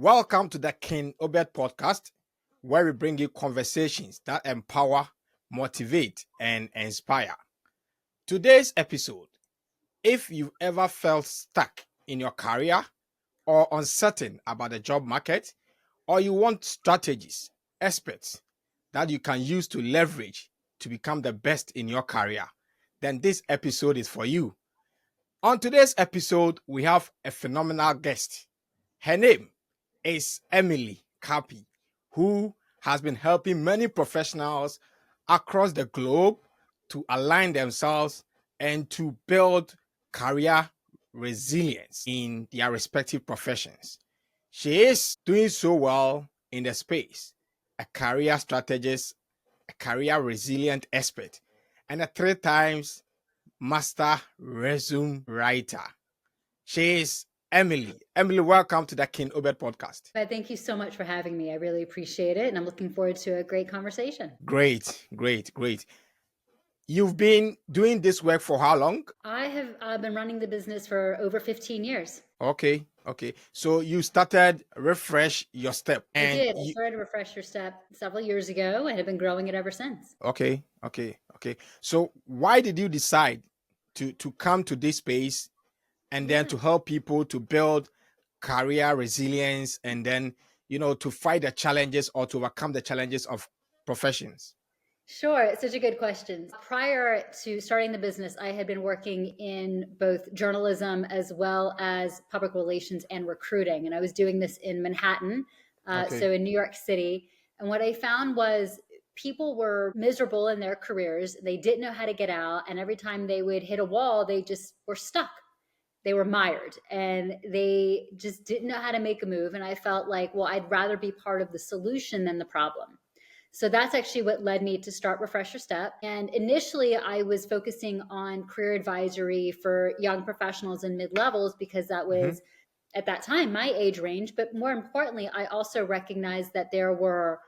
Welcome to the King Obed Podcast, where we bring you conversations that empower, motivate, and inspire. Today's episode: if you've ever felt stuck in your career or uncertain about the job market, or you want strategies, experts that you can use to leverage to become the best in your career, then this episode is for you. On today's episode, we have a phenomenal guest. Her name is Emily Kapit, who has been helping many professionals across the globe to align themselves and to build career resilience in their respective professions. She is doing so well in the space, a career strategist, a career resilient expert, and a 3 times master resume writer. She is Emily. Emily, welcome to the King Obed Podcast. Thank you so much for having me. I really appreciate it. And I'm looking forward to a great conversation. Great. You've been doing this work for how long? I have been running the business for over 15 years. Okay. So you started Refresh Your Step. I did. I started Refresh Your Step several years ago and have been growing it ever since. Okay. So why did you decide to come to this space and then to help people to build career resilience and then, to fight the challenges or to overcome the challenges of professions? Sure. It's such a good question. Prior to starting the business, I had been working in both journalism as well as public relations and recruiting. And I was doing this in Manhattan, so in New York City. And what I found was people were miserable in their careers. They didn't know how to get out. And every time they would hit a wall, they just were stuck. They were mired and they just didn't know how to make a move. And I felt like, well, I'd rather be part of the solution than the problem. So that's actually what led me to start Refresh Your Step. And initially, I was focusing on career advisory for young professionals in mid-levels because that was, at that time, my age range. But more importantly, I also recognized that there were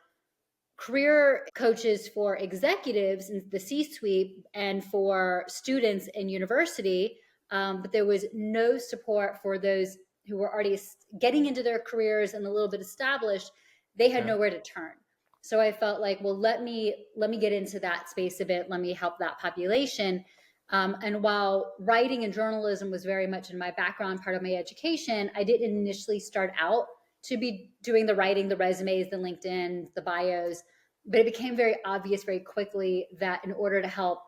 career coaches for executives in the C-suite and for students in university, but there was no support for those who were already getting into their careers and a little bit established. They had nowhere to turn. So I felt like, well, let me get into that space a bit. Let me help that population. And while writing and journalism was very much in my background, part of my education, I didn't initially start out to be doing the writing, the resumes, the LinkedIn, the bios. But it became very obvious very quickly that in order to help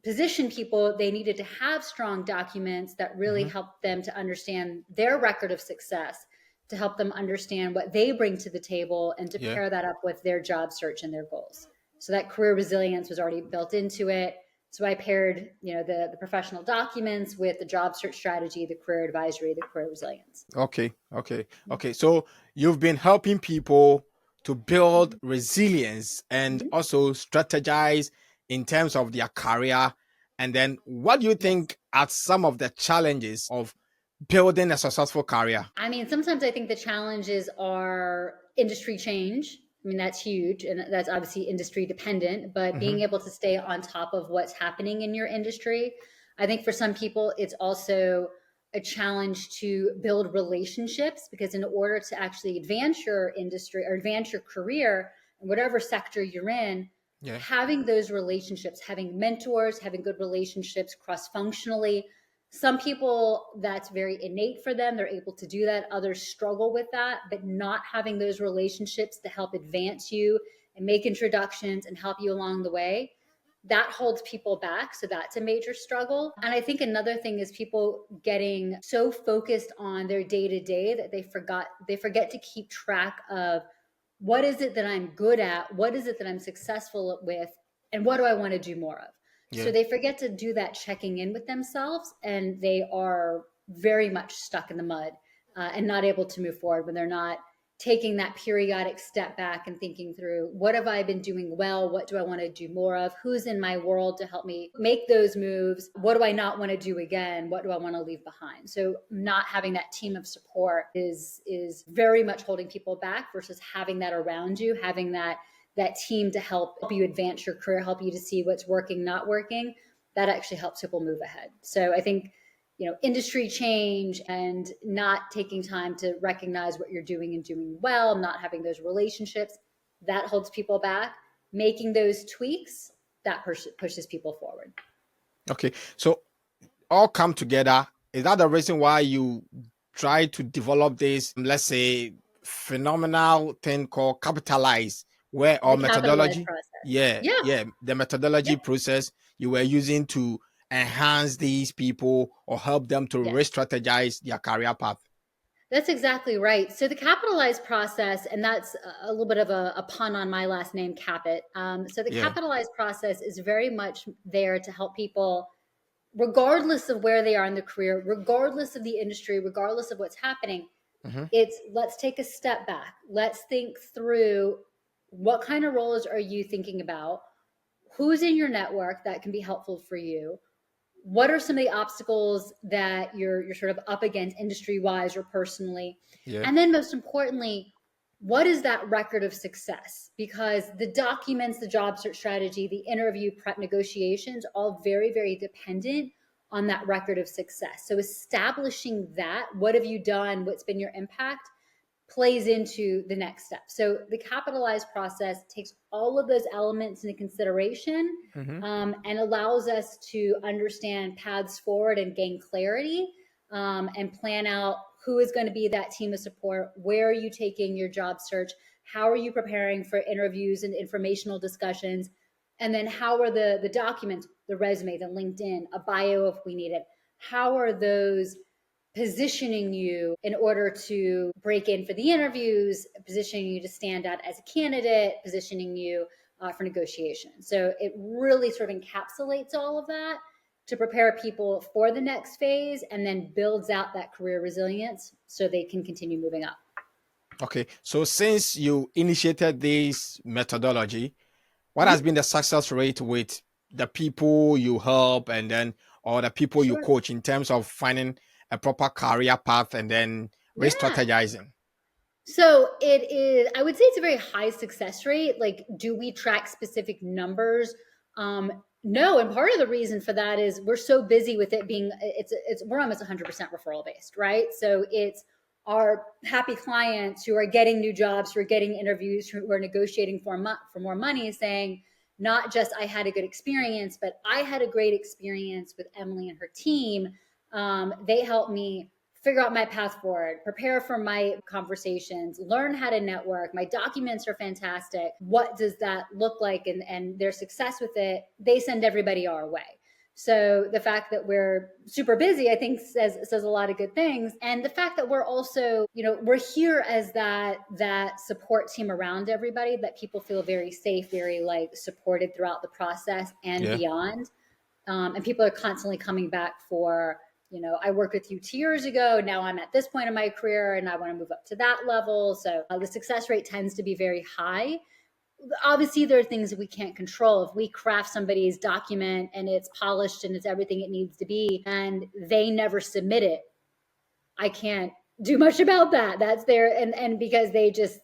position people, they needed to have strong documents that really helped them to understand their record of success, to help them understand what they bring to the table and to pair that up with their job search and their goals. So that career resilience was already built into it. So I paired, the professional documents with the job search strategy, the career advisory, the career resilience. Okay. So you've been helping people to build resilience and also strategize in terms of their career. And then what do you think are some of the challenges of building a successful career? I mean, sometimes I think the challenges are industry change. I mean, that's huge. And that's obviously industry dependent, but being able to stay on top of what's happening in your industry. I think for some people, it's also a challenge to build relationships, because in order to actually advance your industry or advance your career in whatever sector you're in, having those relationships, having mentors, having good relationships cross-functionally. Some people, that's very innate for them. They're able to do that. Others struggle with that, but not having those relationships to help advance you and make introductions and help you along the way, that holds people back. So that's a major struggle. And I think another thing is people getting so focused on their day-to-day that they forget to keep track of what is it that I'm good at? What is it that I'm successful with? And what do I want to do more of? So they forget to do that checking in with themselves, and they are very much stuck in the mud and not able to move forward when they're not taking that periodic step back and thinking through, what have I been doing well? What do I want to do more of? Who's in my world to help me make those moves? What do I not want to do again? What do I want to leave behind? So not having that team of support is very much holding people back versus having that around you, having that team to help you advance your career, help you to see what's working, not working. That actually helps people move ahead. So I think industry change and not taking time to recognize what you're doing and doing well, not having those relationships, that holds people back. Making those tweaks, that pushes people forward. Okay. So all come together. Is that the reason why you try to develop this, let's say, phenomenal thing called capitalize, where The or capitalize methodology? process. Yeah, Yeah. yeah. The methodology Yeah. process you were using to enhance these people or help them to Yes. re-strategize their career path. That's exactly right. So the capitalize process, and that's a little bit of a pun on my last name, Kapit. So the Yeah. capitalize process is very much there to help people, regardless of where they are in the career, regardless of the industry, regardless of what's happening. Mm-hmm. It's let's take a step back. Let's think through what kind of roles are you thinking about? Who's in your network that can be helpful for you? What are some of the obstacles that you're sort of up against industry wise or personally? Yeah. And then most importantly, what is that record of success? Because the documents, the job search strategy, the interview prep negotiations, all very, very dependent on that record of success. So establishing that, what have you done? What's been your impact? Plays into the next step. So the capitalized process takes all of those elements into consideration, Mm-hmm. and allows us to understand paths forward and gain clarity, and plan out who is going to be that team of support. Where are you taking your job search? How are you preparing for interviews and informational discussions? And then how are the documents, the resume, the LinkedIn, a bio if we need it? How are those positioning you in order to break in for the interviews, positioning you to stand out as a candidate, positioning you for negotiation. So it really sort of encapsulates all of that to prepare people for the next phase, and then builds out that career resilience so they can continue moving up. Okay. So since you initiated this methodology, what has Mm-hmm. been the success rate with the people you help and then or the people you Sure. coach in terms of finding a proper career path and then Yeah. re-strategizing? So it is, I would say it's a very high success rate. Like, do we track specific numbers? No. And part of the reason for that is we're so busy with it being, we're almost 100% referral based, right? So it's our happy clients who are getting new jobs, who are getting interviews, who are negotiating for more money, saying, not just I had a good experience, but I had a great experience with Emily and her team. They helped me figure out my path forward, prepare for my conversations, learn how to network. My documents are fantastic. What does that look like? And their success with it, they send everybody our way. So the fact that we're super busy, I think says a lot of good things. And the fact that we're also, we're here as that support team around everybody, that people feel very safe, very like supported throughout the process and Yeah. beyond. And people are constantly coming back for, I worked with you 2 years ago. Now I'm at this point in my career and I want to move up to that level. So the success rate tends to be very high. Obviously, there are things that we can't control. If we craft somebody's document and it's polished and it's everything it needs to be, and they never submit it, I can't do much about that. That's their, and because they just,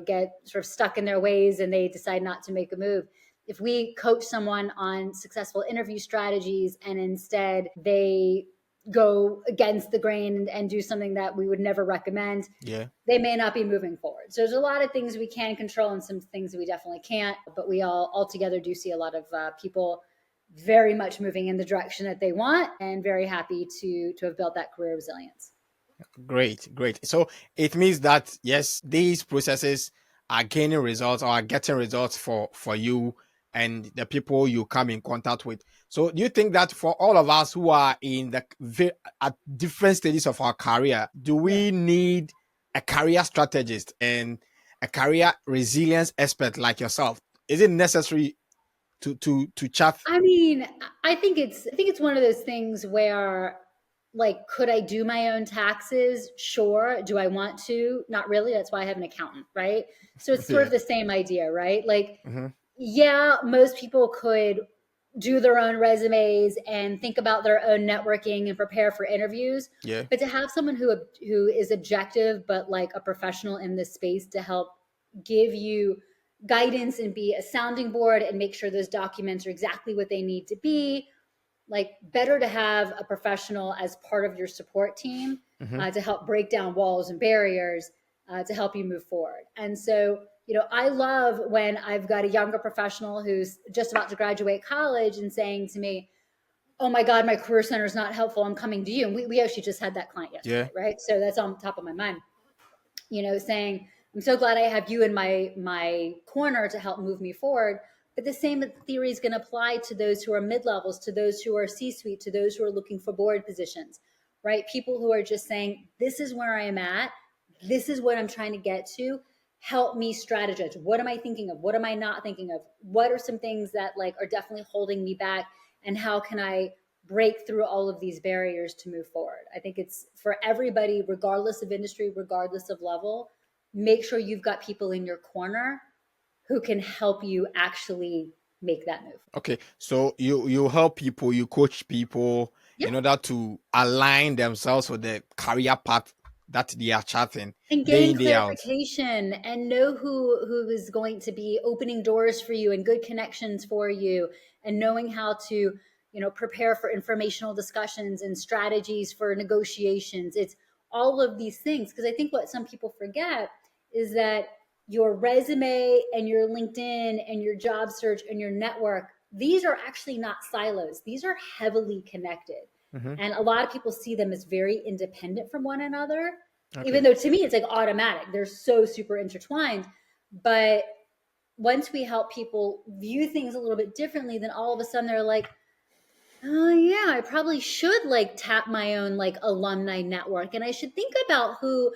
get sort of stuck in their ways and they decide not to make a move. If we coach someone on successful interview strategies and instead they go against the grain and do something that we would never recommend, Yeah. they may not be moving forward. So there's a lot of things we can control and some things that we definitely can't, but we all together do see a lot of people very much moving in the direction that they want, and very happy to have built that career resilience. Great, great. So it means that yes, these processes are gaining results or are getting results for you and the people you come in contact with. So do you think that for all of us who are in at different stages of our career, do Yeah. we need a career strategist and a career resilience expert like yourself? Is it necessary to chat? I mean, I think it's one of those things where, like, could I do my own taxes? Sure. Do I want to? Not really. That's why I have an accountant, right? So it's sort Yeah. of the same idea, right? Like, Hmm. yeah, most people could do their own resumes and think about their own networking and prepare for interviews. Yeah. But to have someone who is objective, but like a professional in this space to help give you guidance and be a sounding board and make sure those documents are exactly what they need to be, like better to have a professional as part of your support team to help break down walls and barriers to help you move forward. And so, I love when I've got a younger professional who's just about to graduate college and saying to me, oh my God, my career center is not helpful. I'm coming to you. And we actually just had that client yesterday, right? So that's on top of my mind, saying, I'm so glad I have you in my corner to help move me forward. But the same theory is going to apply to those who are mid-levels, to those who are C-suite, to those who are looking for board positions, right? People who are just saying, this is where I am at. This is what I'm trying to get to. Help me strategize. What am I thinking of? What am I not thinking of? What are some things that are definitely holding me back? And how can I break through all of these barriers to move forward? I think it's for everybody, regardless of industry, regardless of level, make sure you've got people in your corner who can help you actually make that move. Okay, so you help people, you coach people in order to align themselves with the career path that they are charting and day gain in, day out. clarification and know who is going to be opening doors for you and good connections for you, and knowing how to prepare for informational discussions and strategies for negotiations. It's all of these things, because I think what some people forget is that your resume and your LinkedIn and your job search and your network, these are actually not silos. These are heavily connected. And a lot of people see them as very independent from one another, even though to me it's like automatic. They're so super intertwined. But once we help people view things a little bit differently, then all of a sudden they're like, oh yeah, I probably should tap my own alumni network, and I should think about who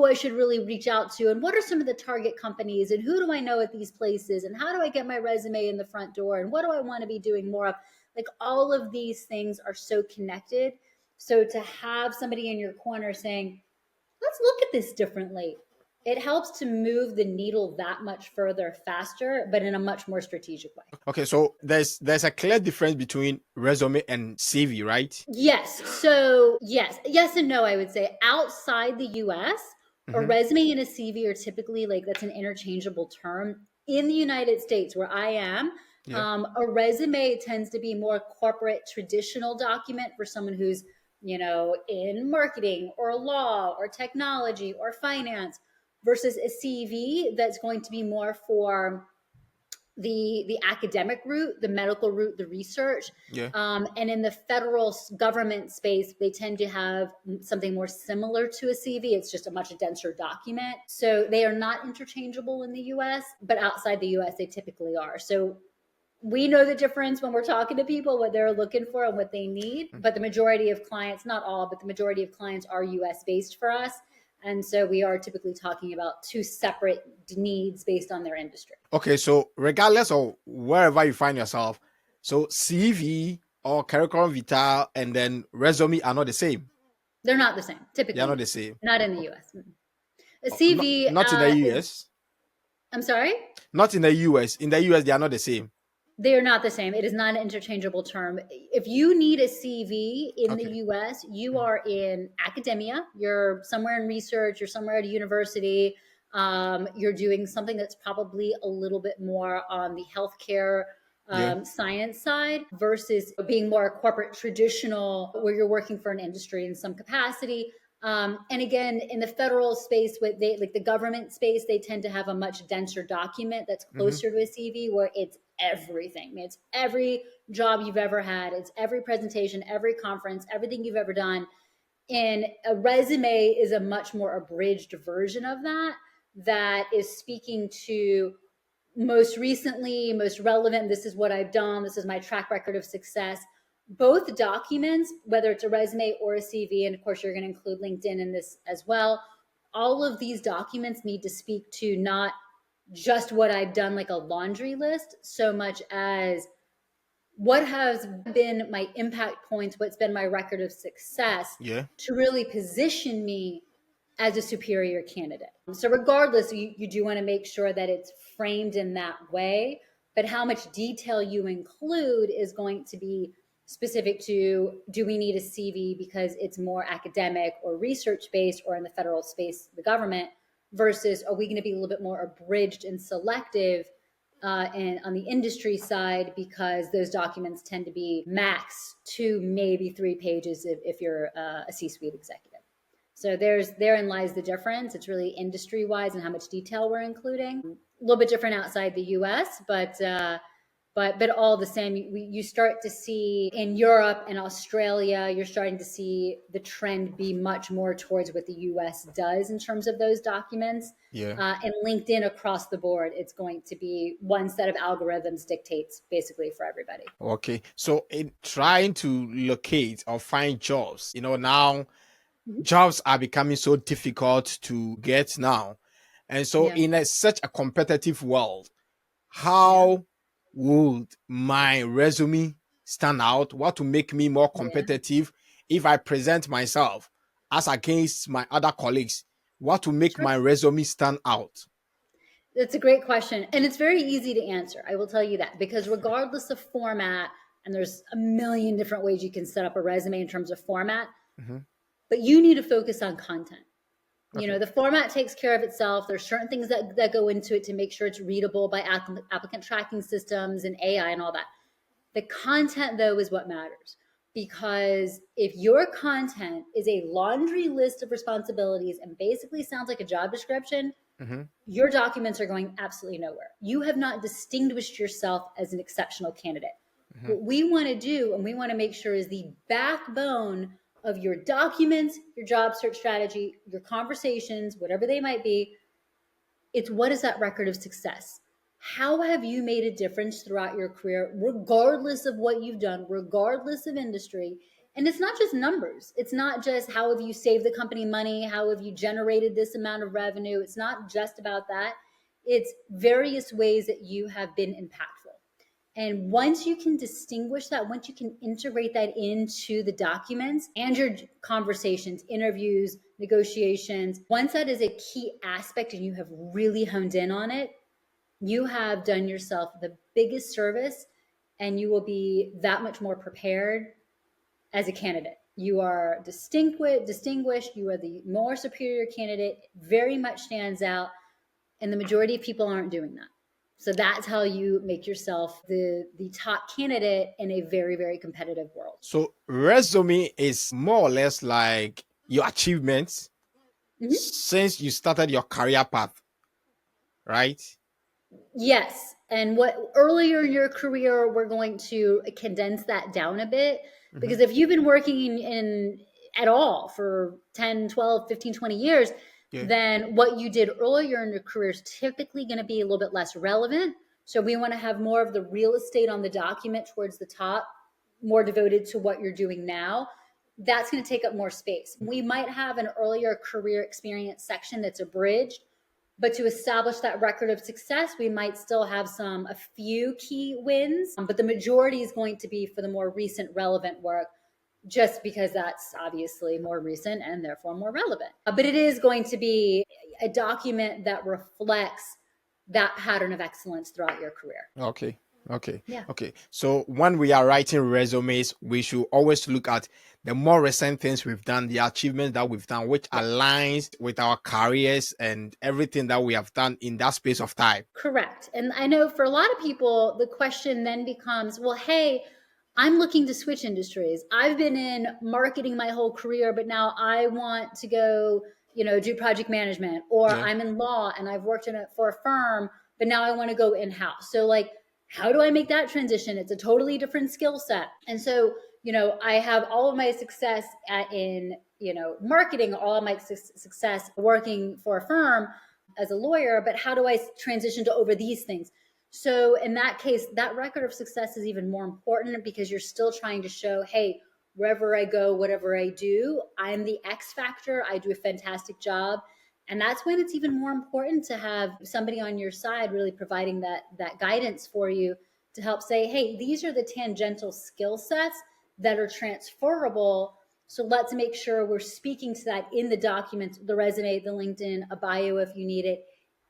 I should really reach out to, and what are some of the target companies, and who do I know at these places, and how do I get my resume in the front door, and what do I want to be doing more of? All of these things are so connected. So to have somebody in your corner saying, let's look at this differently, it helps to move the needle that much further faster, but in a much more strategic way. Okay, so there's a clear difference between resume and CV, right? Yes. So yes and no, I would say. Outside the US, a resume and a CV are typically that's an interchangeable term. In the United States, where I am, a resume tends to be more corporate, traditional document for someone who's in marketing or law or technology or finance, versus a CV that's going to be more for the academic route, the medical route, the research. And in the federal government space, they tend to have something more similar to a CV. It's just a much denser document. So they are not interchangeable in the US, but outside the US, they typically are. So we know the difference when we're talking to people, what they're looking for and what they need. But the majority of clients, not all, but the majority of clients are US based for us. And so we are typically talking about two separate needs based on their industry. Okay, so regardless of wherever you find yourself, so CV or curriculum vitae and then resume are not the same. They're not the same, typically. They're not the same. Not in the US. A CV. Not in the US. I'm sorry? Not in the US. In the US, they are not the same. They are not the same. It is not an interchangeable term. If you need a CV in the US, you are in academia. You're somewhere in research. You're somewhere at a university. You're doing something that's probably a little bit more on the healthcare science side, versus being more corporate traditional, where you're working for an industry in some capacity. And again, in the federal space, with the government space, they tend to have a much denser document that's closer to a CV, where it's everything. I mean, it's every job you've ever had. It's every presentation, every conference, everything you've ever done. And a resume is a much more abridged version of that is speaking to most recently, most relevant. This is what I've done. This is my track record of success. Both documents, whether it's a resume or a CV, and of course you're going to include LinkedIn in this as well, all of these documents need to speak to not just what I've done, like a laundry list, so much as what has been my impact points, what's been my record of success to really position me as a superior candidate. So regardless, you do want to make sure that it's framed in that way, but how much detail you include is going to be specific to, do we need a CV because it's more academic or research based, or in the federal space, the government, versus are we going to be a little bit more abridged and selective and on the industry side, because those documents tend to be max 2, maybe 3 pages if you're a C-suite executive. So therein lies the difference. It's really industry wise and how much detail we're including. A little bit different outside the US, but all the same. You start to see in Europe and Australia, you're starting to see the trend be much more towards what the US does in terms of those documents. Yeah. And LinkedIn across the board, it's going to be one set of algorithms dictates basically for everybody. Okay. So in trying to locate or find jobs, now jobs are becoming so difficult to get now. And so Yeah. in such a competitive world, Yeah. how would my resume stand out? What to make me more Yeah. competitive if I present myself as against my other colleagues? What to make Sure. my resume stand out? That's a great question. And it's very easy to answer. I will tell you that, because regardless of format, and there's a million different ways you can set up a resume in terms of format, Mhm. but you need to focus on content. Okay. The format takes care of itself. There's certain things that go into it to make sure it's readable by applicant tracking systems and AI and all that. The content, though, is what matters. Because if your content is a laundry list of responsibilities and basically sounds like a job description, Mhm. your documents are going absolutely nowhere. You have not distinguished yourself as an exceptional candidate. Mhm. What we want to do, and we want to make sure, is the backbone of your documents, your job search strategy, your conversations, whatever they might be. It's what is that record of success? How have you made a difference throughout your career, regardless of what you've done, regardless of industry? And it's not just numbers. It's not just how have you saved the company money? How have you generated this amount of revenue? It's not just about that. It's various ways that you have been impactful. And once you can distinguish that, once you can integrate that into the documents and your conversations, interviews, negotiations, once that is a key aspect and you have really honed in on it, you have done yourself the biggest service, and you will be that much more prepared as a candidate. You are distinguished, you are the more superior candidate, very much stands out, and the majority of people aren't doing that. So that's how you make yourself the top candidate in a very, very competitive world. So resume is more or less like your achievements since you started your career path, right? Yes. And what earlier in your career, we're going to condense that down a bit, because if you've been working in at all for 10, 12, 15, 20 years, Yeah. then what you did earlier in your career is typically going to be a little bit less relevant. So we want to have more of the real estate on the document towards the top, more devoted to what you're doing now. That's going to take up more space. We might have an earlier career experience section that's abridged, but to establish that record of success, we might still have a few key wins, but the majority is going to be for the more recent relevant work, just because that's obviously more recent and therefore more relevant. But it is going to be a document that reflects that pattern of excellence throughout your career. Okay. Okay. Yeah. Okay. So when we are writing resumes, we should always look at the more recent things we've done, the achievements that we've done, which aligns with our careers and everything that we have done in that space of time. Correct. And I know for a lot of people, the question then becomes, well, hey, I'm looking to switch industries. I've been in marketing my whole career, but now I want to go, do project management, or Yeah. I'm in law and I've worked for a firm, but now I want to go in-house. So how do I make that transition? It's a totally different skill set. And so, I have all of my success in, marketing, all of my success working for a firm as a lawyer, but how do I transition to over these things? So in that case, that record of success is even more important, because you're still trying to show, hey, wherever I go, whatever I do, I'm the X factor. I do a fantastic job. And that's when it's even more important to have somebody on your side really providing that guidance for you to help say, hey, these are the tangential skill sets that are transferable. So let's make sure we're speaking to that in the documents, the resume, the LinkedIn, a bio if you need it,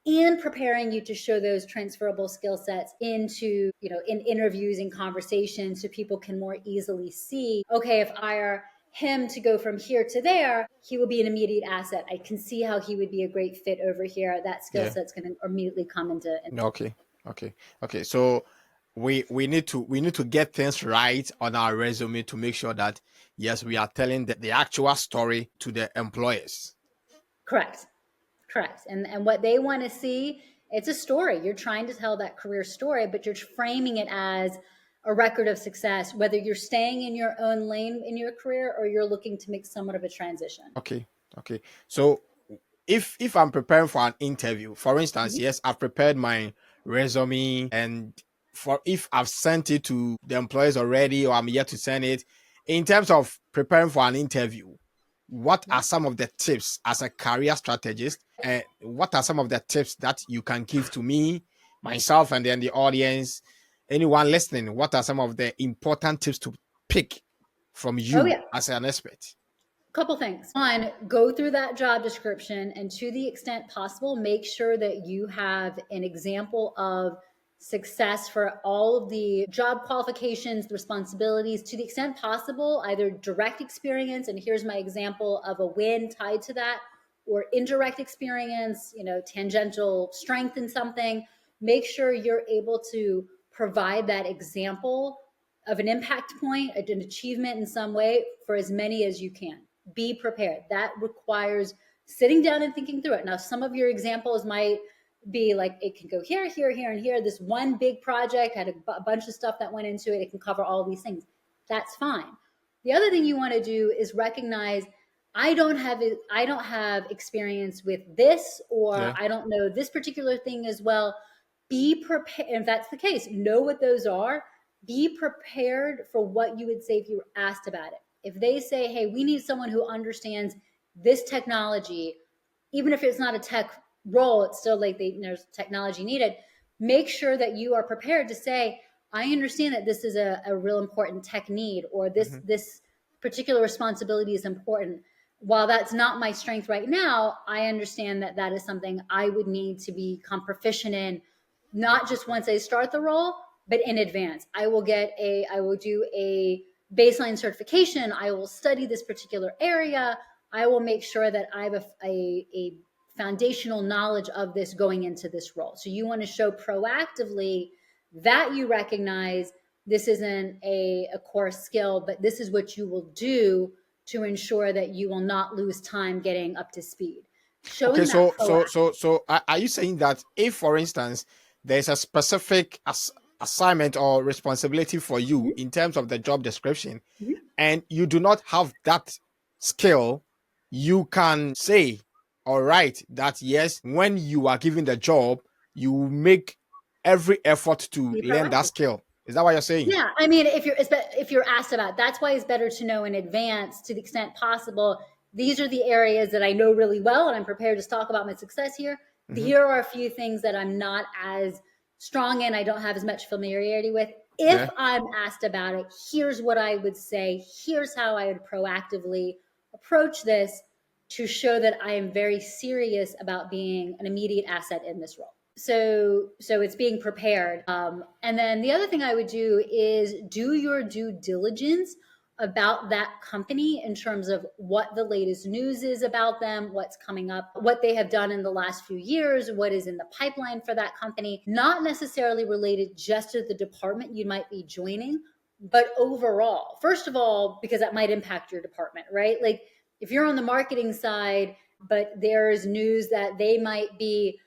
and preparing you to show those transferable skill sets into, in interviews and conversations, so people can more easily see, okay, if I hire him to go from here to there, he will be an immediate asset. I can see how he would be a great fit over here. That skill set's going to immediately come into. Okay. Okay. So we need to get things right on our resume to make sure that yes, we are telling the actual story to the employers. Correct. Correct. And what they want to see, it's a story. You're trying to tell that career story, but you're framing it as a record of success, whether you're staying in your own lane in your career or you're looking to make somewhat of a transition. Okay. So if I'm preparing for an interview, for instance, yes, I've prepared my resume, and for if I've sent it to the employers already or I'm yet to send it, in terms of preparing for an interview, what are some of the tips as a career strategist? And what are some of the tips that you can give to me, myself, and then the audience, anyone listening? What are some of the important tips to pick from Oh, you yeah. as an expert? Couple things. One, go through that job description, and to the extent possible, make sure that you have an example of success for all of the job qualifications, the responsibilities, to the extent possible, either direct experience, and here's my example of a win tied to that, or indirect experience, tangential strength in something. Make sure you're able to provide that example of an impact point, an achievement in some way for as many as you can. Be prepared. That requires sitting down and thinking through it. Now, some of your examples might be like, it can go here, here, here, and here. This one big project had a bunch of stuff that went into it. It can cover all these things. That's fine. The other thing you want to do is recognize I don't have experience with this, or Yeah. I don't know this particular thing as well. Be prepared. If that's the case, know what those are. Be prepared for what you would say if you were asked about it. If they say, hey, we need someone who understands this technology, even if it's not a tech role, it's still like there's technology needed. Make sure that you are prepared to say, I understand that this is a real important tech need, or this particular responsibility is important. While that's not my strength right now, I understand that that is something I would need to become proficient in, not just once I start the role, but in advance. I will do a baseline certification. I will study this particular area. I will make sure that I have a foundational knowledge of this going into this role. So you want to show proactively that you recognize this isn't a core skill, but this is what you will do to ensure that you will not lose time getting up to speed. Okay, Showing that are you saying that if, for instance, there's a specific assignment or responsibility for you in terms of the job description, and you do not have that skill, you can say, all right, that yes, when you are given the job, you make every effort to be learn that proactive. skill. Is that what you're saying? Yeah, I mean, if you're asked about, that's why it's better to know in advance, to the extent possible. These are the areas that I know really well, and I'm prepared to talk about my success here. Here are a few things that I'm not as strong in. I don't have as much familiarity with. If I'm asked about it, here's what I would say. Here's how I would proactively approach this to show that I am very serious about being an immediate asset in this role. So it's being prepared. And then the other thing I would do is do your due diligence about that company in terms of what the latest news is about them, what's coming up, what they have done in the last few years, what is in the pipeline for that company, not necessarily related just to the department you might be joining, but overall. First of all, because that might impact your department, right? Like if you're on the marketing side, but there's news that they might be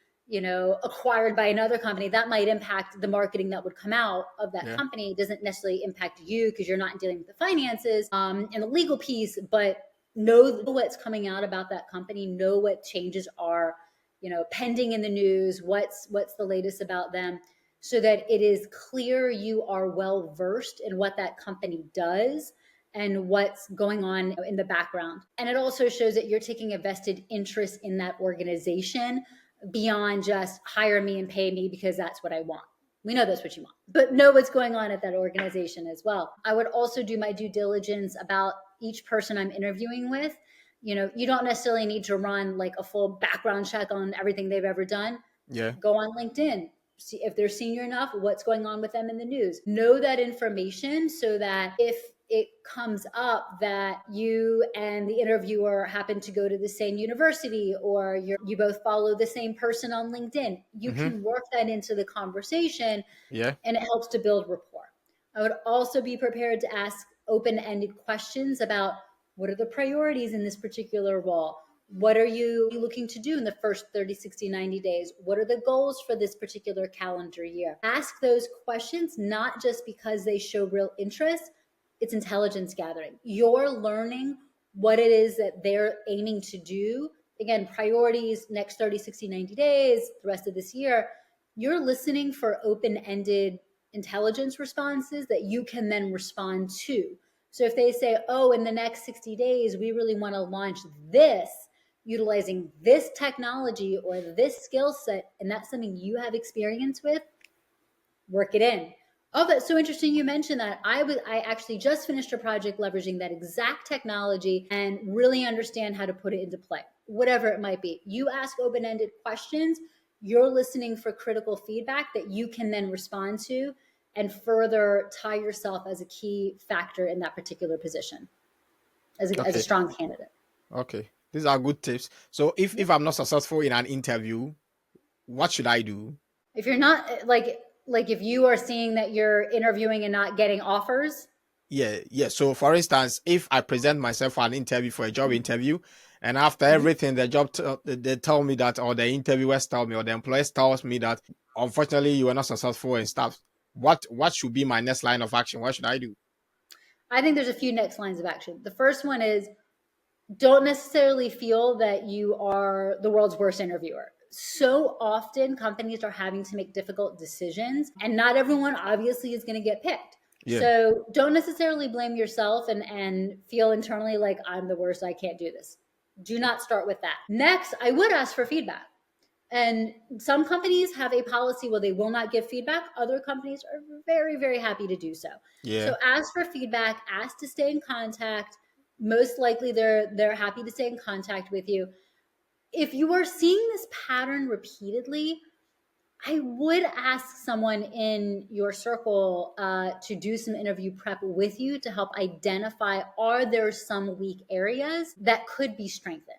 acquired by another company, that might impact the marketing that would come out of that company. It doesn't necessarily impact you because you're not dealing with the finances and the legal piece, but know what's coming out about that company, know what changes are, pending in the news, what's the latest about them, so that it is clear you are well versed in what that company does and what's going on in the background. And it also shows that you're taking a vested interest in that organization beyond just hire me and pay me because that's what I want. We know that's what you want, but know what's going on at that organization as well. I would also do my due diligence about each person I'm interviewing with. You don't necessarily need to run like a full background check on everything they've ever done. Yeah. Go on LinkedIn, see if they're senior enough, what's going on with them in the news. Know that information so that if it comes up that you and the interviewer happen to go to the same university, or you both follow the same person on LinkedIn, you can work that into the conversation. Yeah. And it helps to build rapport. I would also be prepared to ask open-ended questions about what are the priorities in this particular role? What are you looking to do in the first 30, 60, 90 days? What are the goals for this particular calendar year? Ask those questions, not just because they show real interest, it's intelligence gathering. You're learning what it is that they're aiming to do. Again, priorities, next 30, 60, 90 days, the rest of this year. You're listening for open-ended intelligence responses that you can then respond to. So if they say, oh, in the next 60 days, we really want to launch this, utilizing this technology or this skill set, and that's something you have experience with, work it in. Oh, that's so interesting you mentioned that. I actually just finished a project leveraging that exact technology and really understand how to put it into play, whatever it might be. You ask open-ended questions, you're listening for critical feedback that you can then respond to and further tie yourself as a key factor in that particular position as a Okay. strong candidate. Okay. These are good tips. So if I'm not successful in an interview, what should I do? If you're not like if you are seeing that you're interviewing and not getting offers. Yeah. So for instance, if I present myself for an interview, for a job interview, and after everything, the job they tell me that, or the interviewers tell me, or the employers tells me that, unfortunately, you were not successful and stuff. What should be my next line of action? What should I do? I think there's a few next lines of action. The first one is, don't necessarily feel that you are the world's worst interviewer. So often companies are having to make difficult decisions, and not everyone obviously is going to get picked. Yeah. So don't necessarily blame yourself and feel internally like I'm the worst, I can't do this. Do not start with that. Next, I would ask for feedback. And some companies have a policy where they will not give feedback. Other companies are very, very happy to do so. Yeah. So ask for feedback, ask to stay in contact. Most likely they're happy to stay in contact with you. If you are seeing this pattern repeatedly, I would ask someone in your circle to do some interview prep with you to help identify, are there some weak areas that could be strengthened?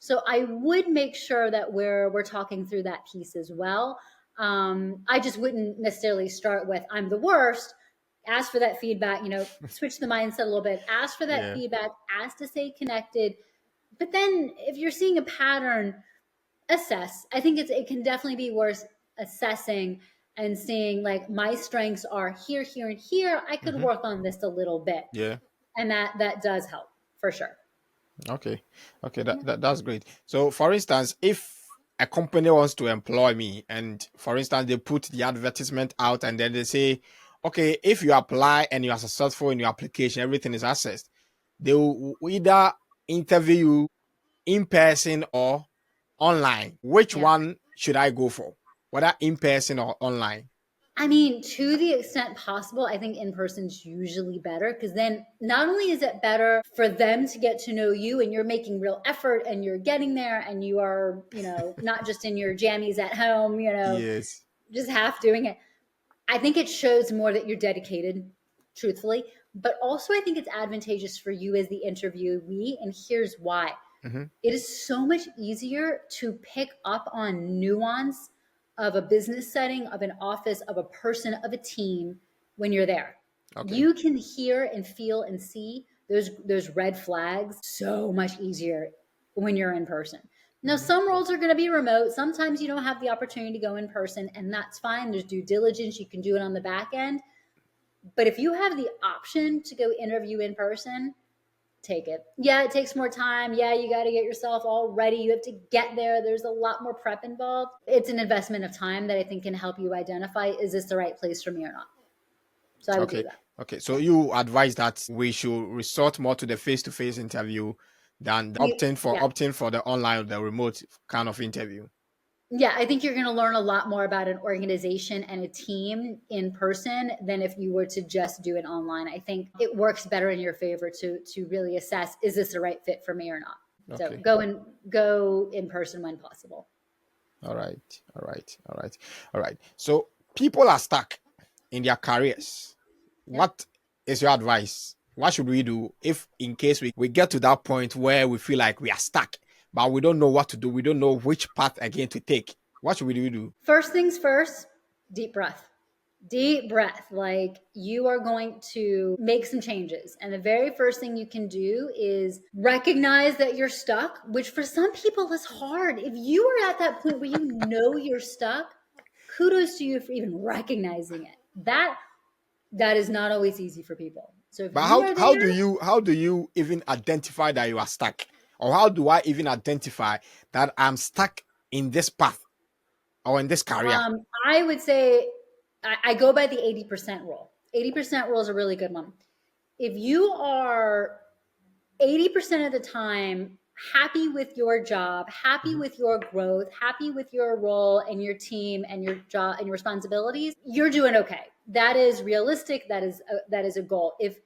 So I would make sure that we're talking through that piece as well. I just wouldn't necessarily start with, I'm the worst. Ask for that feedback, switch the mindset a little bit, ask for that feedback, ask to stay connected. But then if you're seeing a pattern, assess. I think it can definitely be worth assessing and seeing, like, my strengths are here, here, and here. I could work on this a little bit. Yeah. And that does help for sure. Okay. That's great. So for instance, if a company wants to employ me, and for instance, they put the advertisement out, and then they say, okay, if you apply and you are successful in your application, everything is assessed, they will either interview you in person or online. Which one should I go for, whether in person or online? I mean, to the extent possible, I think in person is usually better, because then not only is it better for them to get to know you and you're making real effort and you're getting there and you are, not just in your jammies at home, Yes. just half doing it. I think it shows more that you're dedicated, truthfully, but also I think it's advantageous for you as the interviewee. And here's why. It is so much easier to pick up on nuance of a business setting, of an office, of a person, of a team when you're there. Okay. You can hear and feel and see those red flags so much easier when you're in person. Now, some roles are going to be remote. Sometimes you don't have the opportunity to go in person, and that's fine. There's due diligence. You can do it on the back end. But if you have the option to go interview in person, take it. Yeah, it takes more time. Yeah, you got to get yourself all ready. You have to get there. There's a lot more prep involved. It's an investment of time that I think can help you identify, is this the right place for me or not? So I would do that. Okay. So you advise that we should resort more to the face-to-face interview than opting for the online or the remote kind of interview. Yeah, I think you're going to learn a lot more about an organization and a team in person than if you were to just do it online. I think it works better in your favor to really assess, is this the right fit for me or not? Okay. So go in person when possible. All right. So people are stuck in their careers. What is your advice What should we do if in case we get to that point where we feel like we are stuck, but we don't know what to do? We don't know which path again to take. What should we do? First things first, deep breath. Deep breath. Like, you are going to make some changes. And the very first thing you can do is recognize that you're stuck, which for some people is hard. If you are at that point where you know you're stuck, kudos to you for even recognizing it. That is not always easy for people. So if But you are how there, do you even identify that you are stuck? Or how do I even identify that I'm stuck in this path or in this career? I would say I go by the 80% rule. 80% rule is a really good one. If you are 80% of the time happy with your job, happy with your growth, happy with your role and your team and your job and your responsibilities, you're doing okay. That is realistic. That is a goal. If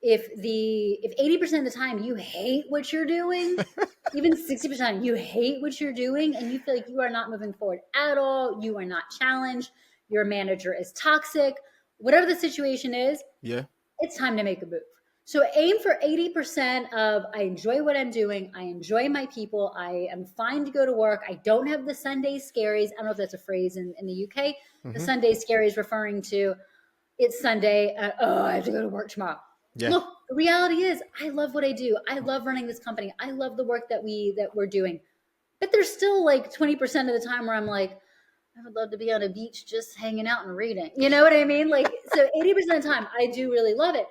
80% of the time you hate what you're doing, even 60% you hate what you're doing, and you feel like you are not moving forward at all, you are not challenged, your manager is toxic, whatever the situation is, it's time to make a move. So aim for 80% of, I enjoy what I'm doing, I enjoy my people, I am fine to go to work, I don't have the Sunday scaries. I don't know if that's a phrase in the UK. The Sunday scaries referring to, it's Sunday, I have to go to work tomorrow. Yeah. Look, the reality is, I love what I do. I love running this company. I love the work that we're doing. But there's still like 20% of the time where I'm like, I would love to be on a beach just hanging out and reading. You know what I mean? Like, so 80% of the time, I do really love it.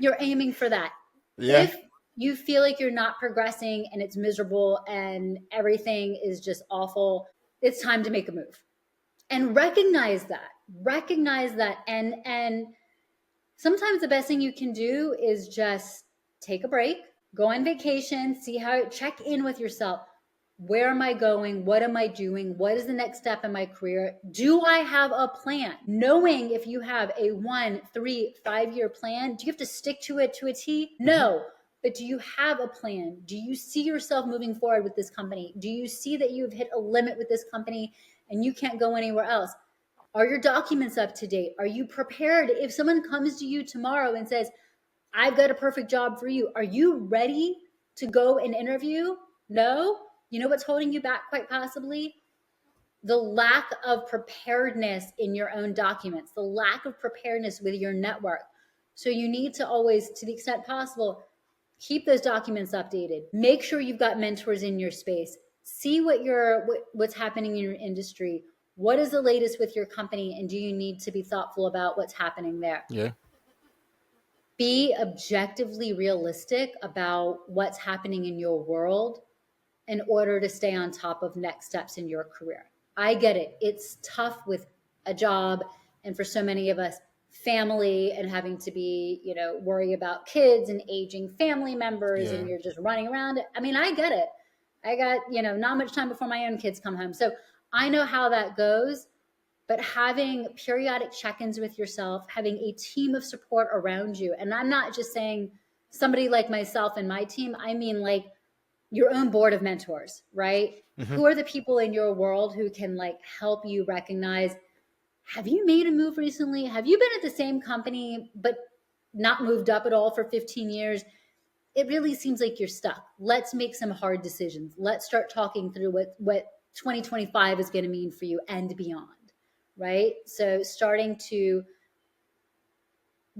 You're aiming for that. Yeah. If you feel like you're not progressing and it's miserable and everything is just awful, it's time to make a move. And recognize that. And sometimes the best thing you can do is just take a break, go on vacation, check in with yourself. Where am I going? What am I doing? What is the next step in my career? Do I have a plan? Knowing if you have a 1, 3, 5-year plan, do you have to stick to it to a T? No. But do you have a plan? Do you see yourself moving forward with this company? Do you see that you've hit a limit with this company and you can't go anywhere else? Are your documents up to date? Are you prepared? If someone comes to you tomorrow and says, I've got a perfect job for you, are you ready to go and interview? No? You know what's holding you back quite possibly? The lack of preparedness in your own documents, the lack of preparedness with your network. So you need to always, to the extent possible, keep those documents updated. Make sure you've got mentors in your space. See what's happening in your industry. What is the latest with your company, and do you need to be thoughtful about what's happening there? Yeah. Be objectively realistic about what's happening in your world in order to stay on top of next steps in your career. I get it. It's tough with a job, and for so many of us, family, and having to be, worry about kids and aging family members, and you're just running around. I mean, I get it. I got, not much time before my own kids come home. So I know how that goes, but having periodic check-ins with yourself, having a team of support around you. And I'm not just saying somebody like myself and my team, I mean like your own board of mentors, right? Who are the people in your world who can help you recognize, have you made a move recently? Have you been at the same company, but not moved up at all for 15 years? It really seems like you're stuck. Let's make some hard decisions. Let's start talking through what 2025 is going to mean for you and beyond, right? So starting to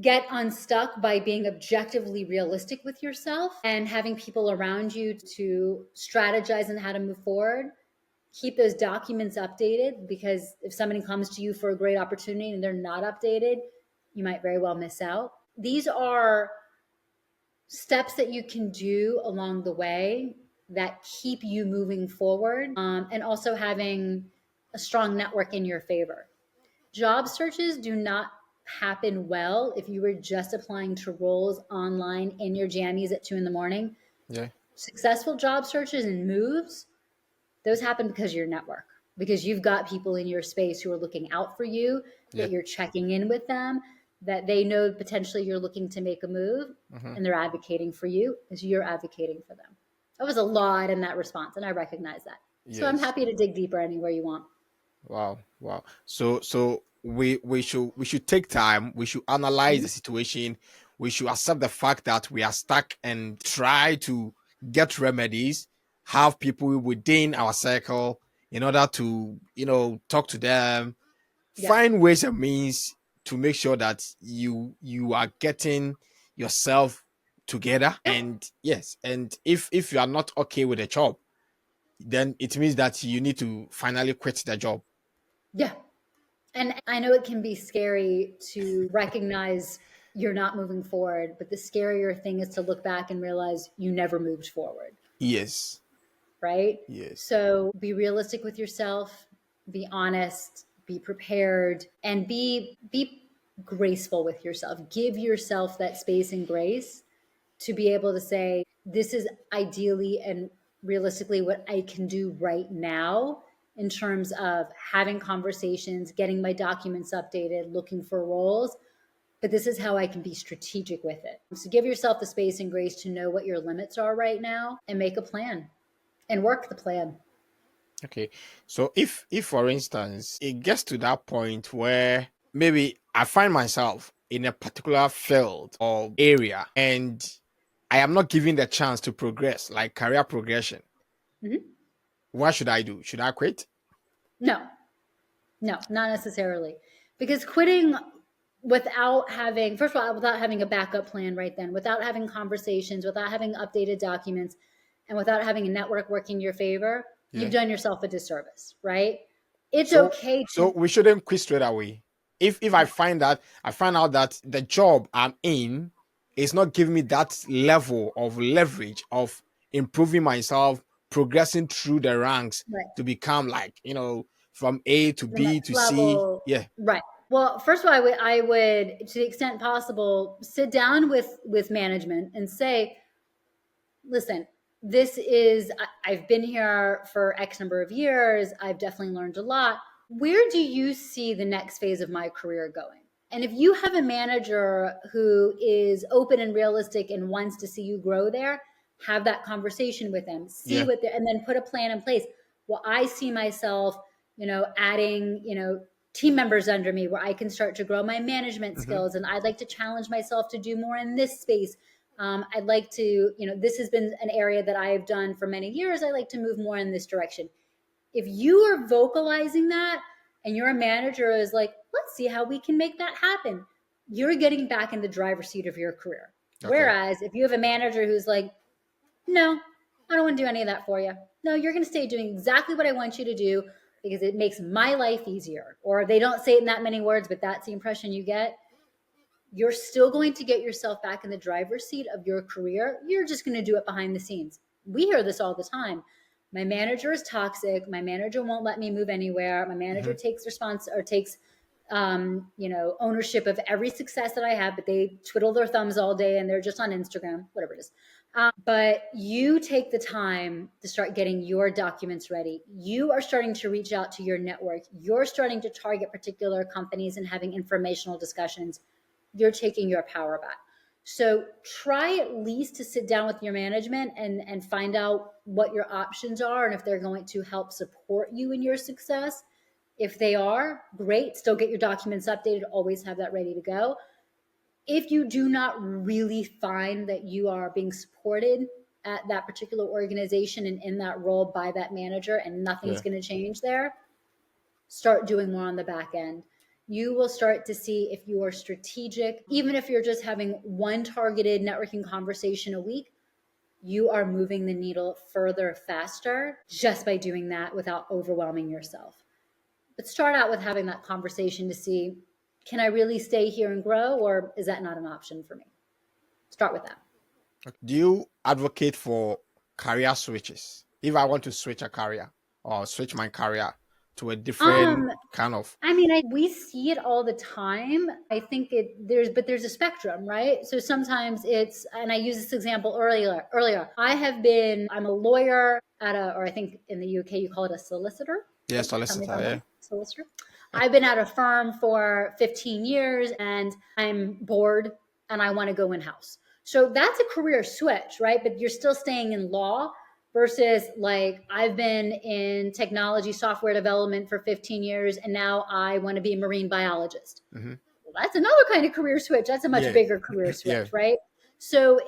get unstuck by being objectively realistic with yourself and having people around you to strategize on how to move forward. Keep those documents updated, because if somebody comes to you for a great opportunity and they're not updated, you might very well miss out. These are steps that you can do along the way that keep you moving forward, and also having a strong network in your favor. Job searches do not happen well if you were just applying to roles online in your jammies at 2 a.m. Yeah. Successful job searches and moves, those happen because of your network, because you've got people in your space who are looking out for you, that you're checking in with them, that they know potentially you're looking to make a move, and they're advocating for you as you're advocating for them. That was a lot in that response, and I recognize that. Yes. So I'm happy to dig deeper anywhere you want. Wow. So we should take time. We should analyze the situation. we should accept the fact that we are stuck and try to get remedies, have people within our circle in order to, talk to them, find ways and means to make sure that you are getting yourself together. And yes, and if you are not okay with the job, then it means that you need to finally quit the job. Yeah. And I know it can be scary to recognize you're not moving forward, but the scarier thing is to look back and realize you never moved forward. Yes. Right? Yes. So be realistic with yourself, be honest, be prepared, and be graceful with yourself. Give yourself that space and grace to be able to say, this is ideally and realistically what I can do right now in terms of having conversations, getting my documents updated, looking for roles. But this is how I can be strategic with it. So give yourself the space and grace to know what your limits are right now and make a plan and work the plan. Okay. So if for instance, it gets to that point where maybe I find myself in a particular field or area and I am not given the chance to progress, like career progression, what should I do? Should I quit? No, not necessarily. Because quitting without having, first of all, without having a backup plan right then, without having conversations, without having updated documents, and without having a network working in your favor, you've done yourself a disservice, right? It's okay. So we shouldn't quit straight away. If I find out that the job I'm in is not giving me that level of leverage of improving myself, progressing through the ranks to become like, from A to B to level, C. Yeah. Right. Well, first of all, I would, to the extent possible, sit down with management and say, listen, I've been here for X number of years. I've definitely learned a lot. Where do you see the next phase of my career going? And if you have a manager who is open and realistic and wants to see you grow there, have that conversation with them, see what and then put a plan in place. Well, I see myself, adding, team members under me where I can start to grow my management skills. And I'd like to challenge myself to do more in this space. I'd like to, this has been an area that I've done for many years. I like to move more in this direction. If you are vocalizing that and your manager is like, let's see how we can make that happen, you're getting back in the driver's seat of your career. Okay. Whereas if you have a manager who's like, no, I don't want to do any of that for you. No, you're going to stay doing exactly what I want you to do because it makes my life easier. Or they don't say it in that many words, but that's the impression you get. You're still going to get yourself back in the driver's seat of your career. You're just going to do it behind the scenes. We hear this all the time. My manager is toxic. My manager won't let me move anywhere. My manager takes ownership of every success that I have, but they twiddle their thumbs all day and they're just on Instagram, whatever it is. But you take the time to start getting your documents ready. You are starting to reach out to your network. You're starting to target particular companies and having informational discussions. You're taking your power back. So try at least to sit down with your management and find out what your options are and if they're going to help support you in your success. If they are, great. Still get your documents updated. Always have that ready to go. If you do not really find that you are being supported at that particular organization and in that role by that manager and nothing's going to change there, start doing more on the back end. You will start to see if you are strategic, even if you're just having one targeted networking conversation a week, you are moving the needle further, faster, just by doing that without overwhelming yourself. But start out with having that conversation to see, can I really stay here and grow, or is that not an option for me? Start with that. Do you advocate for career switches? If I want to switch a career or switch my career to a different kind of... we see it all the time. I think there's a spectrum, right? So sometimes it's, and I used this example earlier. I'm a lawyer or I think in the UK you call it a solicitor. Yeah, solicitor. Solicitor. I've been at a firm for 15 years and I'm bored and I want to go in-house. So that's a career switch, right? But you're still staying in law versus like I've been in technology software development for 15 years and now I want to be a marine biologist. that's another kind of career switch. That's a much bigger career switch, right? So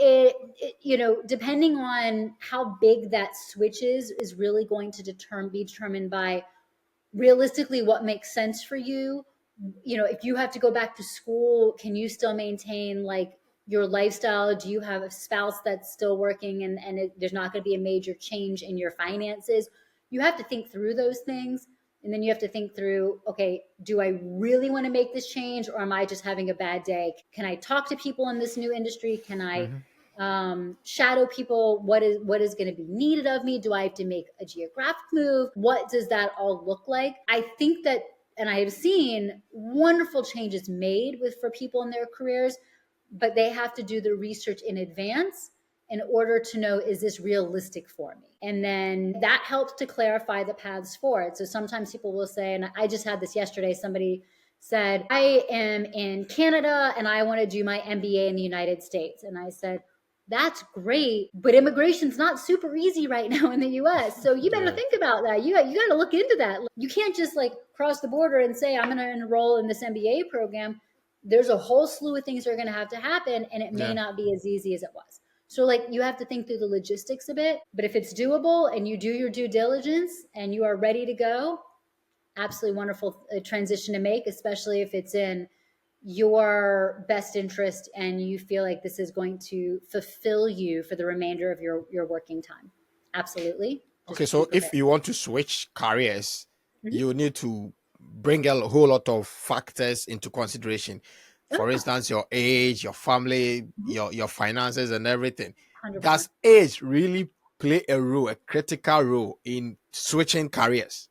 depending on how big that switch is really going to be determined by realistically what makes sense for you. If you have to go back to school, can you still maintain like your lifestyle? Do you have a spouse that's still working and there's not going to be a major change in your finances? You have to think through those things. And then you have to think through, okay, do I really want to make this change, or am I just having a bad day? Can I talk to people in this new industry? Can I shadow people? What is going to be needed of me? Do I have to make a geographic move? What does that all look like? I think that, and I have seen wonderful changes made for people in their careers, but they have to do the research in advance in order to know, is this realistic for me? And then that helps to clarify the paths forward. So sometimes people will say, and I just had this yesterday, somebody said, I am in Canada and I want to do my MBA in the United States. And I said, that's great, but immigration's not super easy right now in the US. So you better think about that. You got to look into that. You can't just like cross the border and say, I'm going to enroll in this MBA program. There's a whole slew of things that are going to have to happen, and it may not be as easy as it was. So like you have to think through the logistics a bit, but if it's doable and you do your due diligence and you are ready to go, absolutely wonderful transition to make, especially if it's in your best interest and you feel like this is going to fulfill you for the remainder of your working time. Absolutely. Okay, so if you want to switch careers, you need to bring a whole lot of factors into consideration. For instance, your age, your family, your finances and everything. 100%. Does age really play a critical role in switching careers?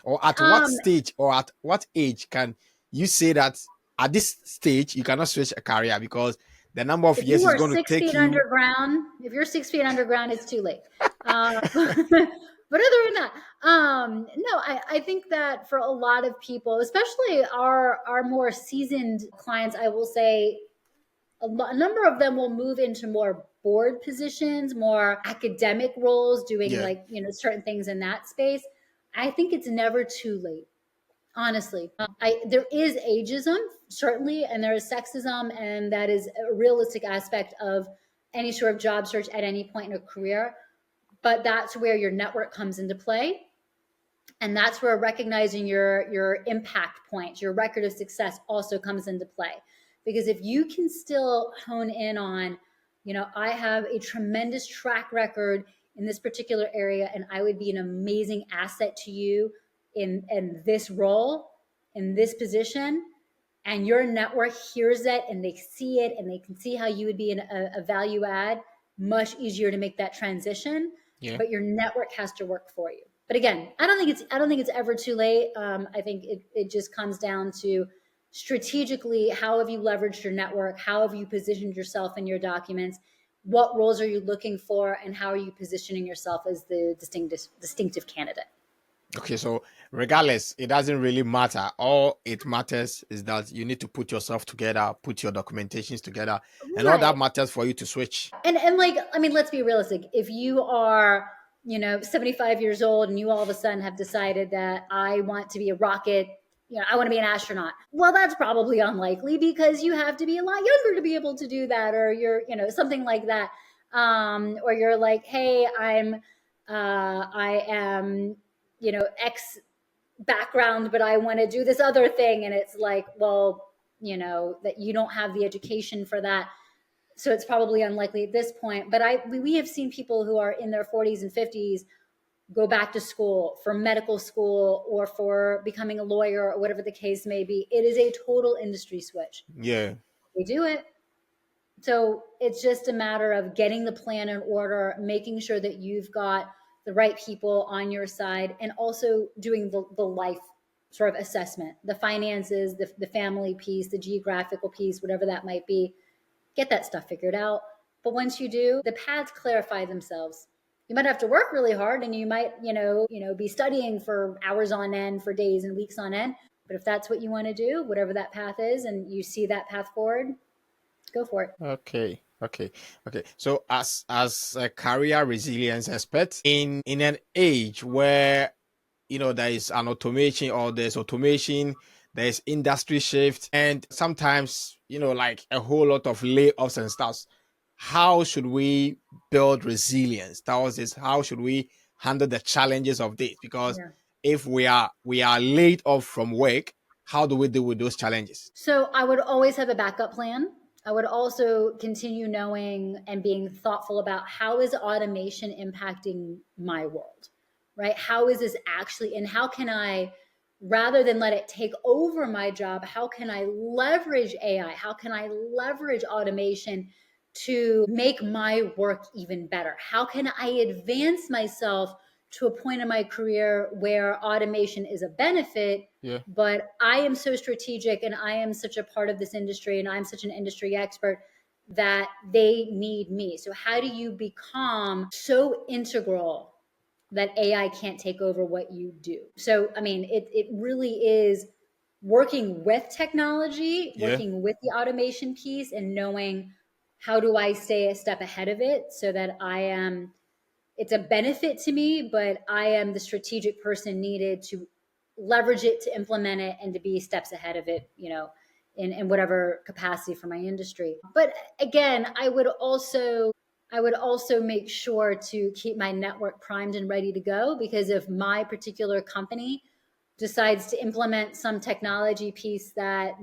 Or at what stage or at what age can you say that at this stage you cannot switch a career because the number of years is going to take you? If you're 6 feet underground, it's too late. But other than that, no, I think that for a lot of people, especially our more seasoned clients, I will say a number of them will move into more board positions, more academic roles, doing certain things in that space. I think it's never too late. Honestly, there is ageism, certainly, and there is sexism, and that is a realistic aspect of any sort of job search at any point in a career. But that's where your network comes into play. And that's where recognizing your impact points, your record of success also comes into play. Because if you can still hone in on, I have a tremendous track record in this particular area, and I would be an amazing asset to you in this role, in this position, and your network hears it and they see it and they can see how you would be a value add, much easier to make that transition. But your network has to work for you. But again, I don't think it's ever too late. I think it just comes down to strategically, how have you leveraged your network? How have you positioned yourself in your documents? What roles are you looking for? And how are you positioning yourself as the distinctive candidate? Okay, so regardless, it doesn't really matter. All it matters is that you need to put yourself together, put your documentations together, and all that matters for you to switch. And like, I mean, let's be realistic. If you are, 75 years old and you all of a sudden have decided that I want to be a rocket, I want to be an astronaut. Well, that's probably unlikely because you have to be a lot younger to be able to do that, or you're, something like that. Or you're like, hey, I am, X background, but I want to do this other thing. And it's like, well, that you don't have the education for that. So it's probably unlikely at this point. But we have seen people who are in their 40s and 50s go back to school for medical school or for becoming a lawyer or whatever the case may be. It is a total industry switch. Yeah. They do it. So it's just a matter of getting the plan in order, making sure that you've got the right people on your side, and also doing the life sort of assessment, the finances, the family piece, the geographical piece, whatever that might be. Get that stuff figured out. But once you do, the paths clarify themselves. You might have to work really hard, and you might, be studying for hours on end, for days and weeks on end. But if that's what you want to do, whatever that path is, and you see that path forward, go for it. Okay. So as a career resilience expert in an age where, there is an automation, or there's automation there's industry shift, and sometimes, like a whole lot of layoffs and stuff. How should we build resilience? That was this. How should we handle the challenges of this? Because Yeah. if we are laid off from work, how do we deal with those challenges? So I would always have a backup plan. I would also continue knowing and being thoughtful about how is automation impacting my world, right? How is this actually, and how can I, rather than let it take over my job, how can I leverage AI? How can I leverage automation to make my work even better? How can I advance myself to a point in my career where automation is a benefit, Yeah. but I am so strategic and I am such a part of this industry and I'm such an industry expert that they need me. So how do you become so integral that AI can't take over what you do? So, I mean, it really is working with technology, Yeah. working with the automation piece and knowing how do I stay a step ahead of it so that it's a benefit to me, but I am the strategic person needed to leverage it, to implement it, and to be steps ahead of it, in whatever capacity for my industry. But again, I would also make sure to keep my network primed and ready to go, because if my particular company decides to implement some technology piece that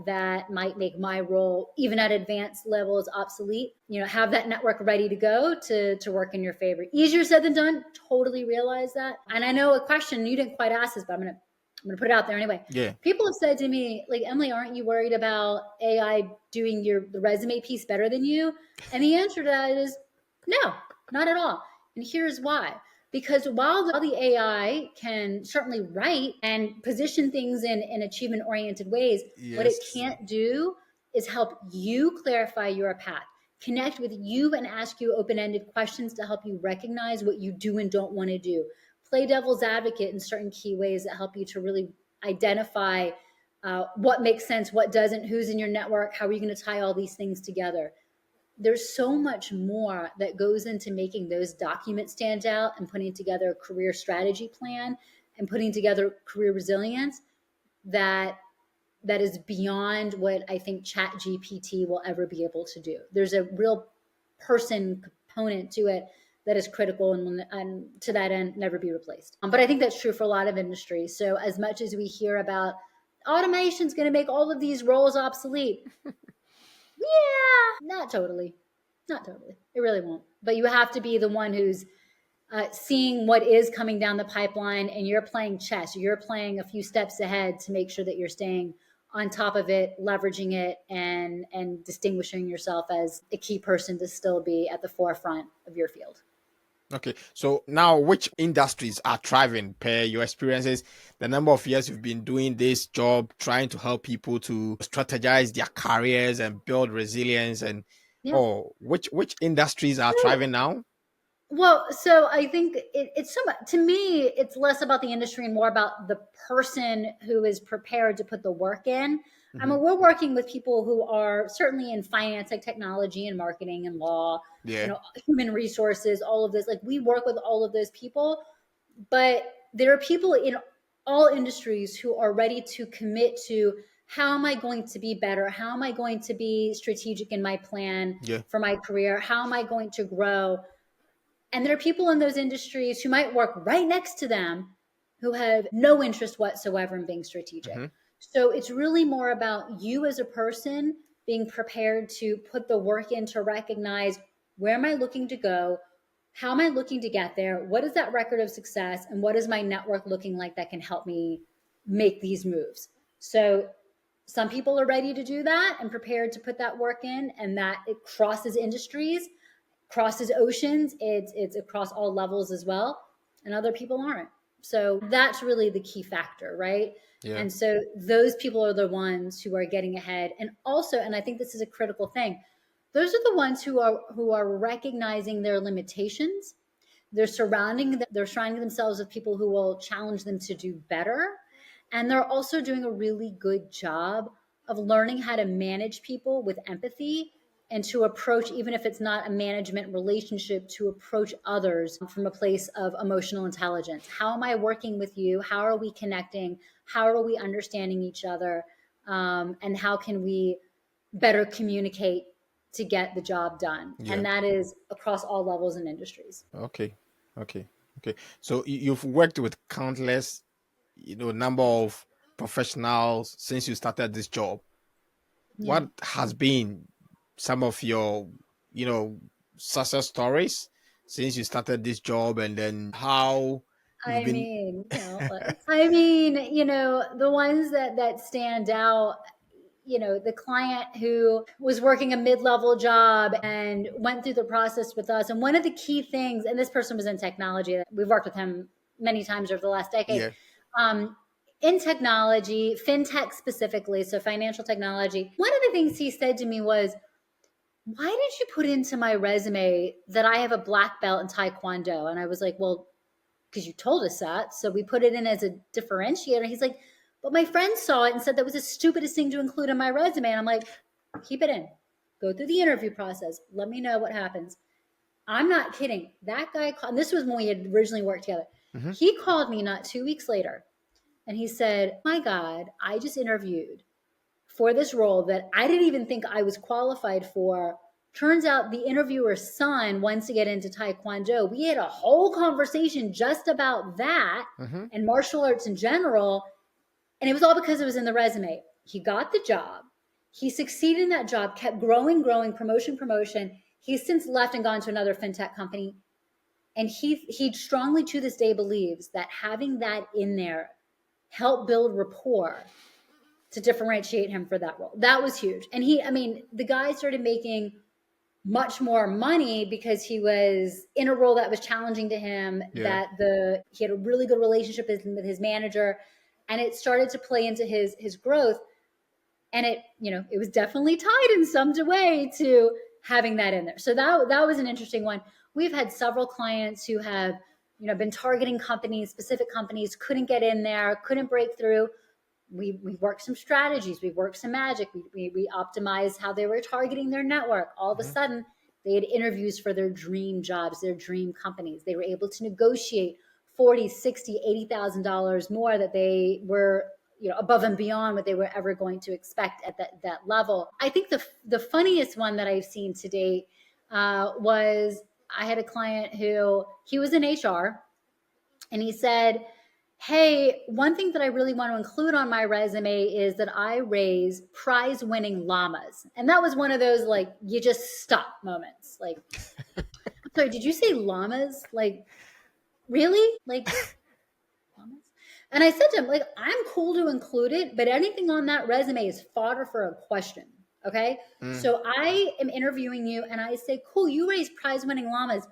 might make my role, even at advanced levels, obsolete, have that network ready to go to work in your favor. Easier said than done. Totally realize that. And I know a question you didn't quite ask this, but I'm gonna put it out there anyway. Yeah. People have said to me, like, Emily, aren't you worried about AI doing the resume piece better than you? And the answer to that is no, not at all. And here's why. Because while the AI can certainly write and position things in achievement oriented ways, what it Yes. can't do is help you clarify your path, connect with you and ask you open ended questions to help you recognize what you do and don't want to do, play devil's advocate in certain key ways that help you to really identify what makes sense, what doesn't, who's in your network, how are you going to tie all these things together. There's so much more that goes into making those documents stand out and putting together a career strategy plan and putting together career resilience that is beyond what I think Chat GPT will ever be able to do. There's a real person component to it that is critical and to that end never be replaced. But I think that's true for a lot of industries. So as much as we hear about automation is going to make all of these roles obsolete, yeah, not totally. Not totally. It really won't. But you have to be the one who's seeing what is coming down the pipeline, and you're playing chess. You're playing a few steps ahead to make sure that you're staying on top of it, leveraging it, and distinguishing yourself as a key person to still be at the forefront of your field. Okay, so now which industries are thriving per your experiences, the number of years you've been doing this job, trying to help people to strategize their careers and build resilience, and Yeah. which industries are thriving now? Well, so I think it's so much, to me, it's less about the industry and more about the person who is prepared to put the work in. I Mm-hmm. mean, we're working with people who are certainly in finance, like technology and marketing and law, Yeah. human resources, all of this. Like, we work with all of those people, but there are people in all industries who are ready to commit to, how am I going to be better? How am I going to be strategic in my plan Yeah. for my career? How am I going to grow? And there are people in those industries who might work right next to them who have no interest whatsoever in being strategic. Mm-hmm. So it's really more about you as a person being prepared to put the work in to recognize, where am I looking to go? How am I looking to get there? What is that record of success? And what is my network looking like that can help me make these moves? So some people are ready to do that and prepared to put that work in, and that it crosses industries, crosses oceans. It's across all levels as well, and other people aren't. So that's really the key factor, right? Yeah. And so those people are the ones who are getting ahead. And also, and I think this is a critical thing, those are the ones who are recognizing their limitations. They're surrounding themselves with people who will challenge them to do better. And they're also doing a really good job of learning how to manage people with empathy, and to approach, even if it's not a management relationship, to approach others from a place of emotional intelligence. How am I working with you? How are we connecting? How are we understanding each other? and how can we better communicate to get the job done. Yeah. And that is across all levels and industries. Okay. So you've worked with countless, number of professionals since you started this job. Yeah. What has been some of your, success stories since you started this job, and then how you've I been? mean, the ones that stand out, the client who was working a mid-level job and went through the process with us. And one of the key things, and this person was in technology, we've worked with him many times over the last decade, Yeah. in technology, fintech specifically, so financial technology. One of the things he said to me was, why did you put into my resume that I have a black belt in Taekwondo? And I was like, well, because you told us that. So we put it in as a differentiator. He's like, but my friend saw it and said that was the stupidest thing to include in my resume. And I'm like, keep it in. Go through the interview process. Let me know what happens. I'm not kidding. That guy called, and this was when we had originally worked together. Mm-hmm. He called me not 2 weeks later and he said, my God, I just interviewed for this role that I didn't even think I was qualified for. Turns out the interviewer's son wants to get into Taekwondo. We had a whole conversation just about that Mm-hmm. and martial arts in general. And it was all because it was in the resume. He got the job. He succeeded in that job, kept growing, promotion. He's since left and gone to another fintech company. And he strongly to this day believes that having that in there helped build rapport to differentiate him for that role. That was huge. And the guy started making much more money because he was in a role that was challenging to him, Yeah. he had a really good relationship with his manager, and it started to play into his growth. And it was definitely tied in some way to having that in there. So that was an interesting one. We've had several clients who have, been targeting specific companies, couldn't get in there, couldn't break through. We worked some strategies, we worked some magic, we optimized how they were targeting their network. All of a sudden, they had interviews for their dream jobs, their dream companies. They were able to negotiate $40,000, $60,000, $80,000 more that they were, above and beyond what they were ever going to expect at that level. I think the funniest one that I've seen to date was I had a client who he was in HR, and he said, hey, one thing that I really want to include on my resume is that I raise prize winning llamas. And that was one of those, like, you just stop moments. Like, I'm sorry, did you say llamas? Like, really? Like, llamas? And I said to him, like, I'm cool to include it, but anything on that resume is fodder for a question. Okay. So I am interviewing you and I say, cool, you raise prize winning llamas.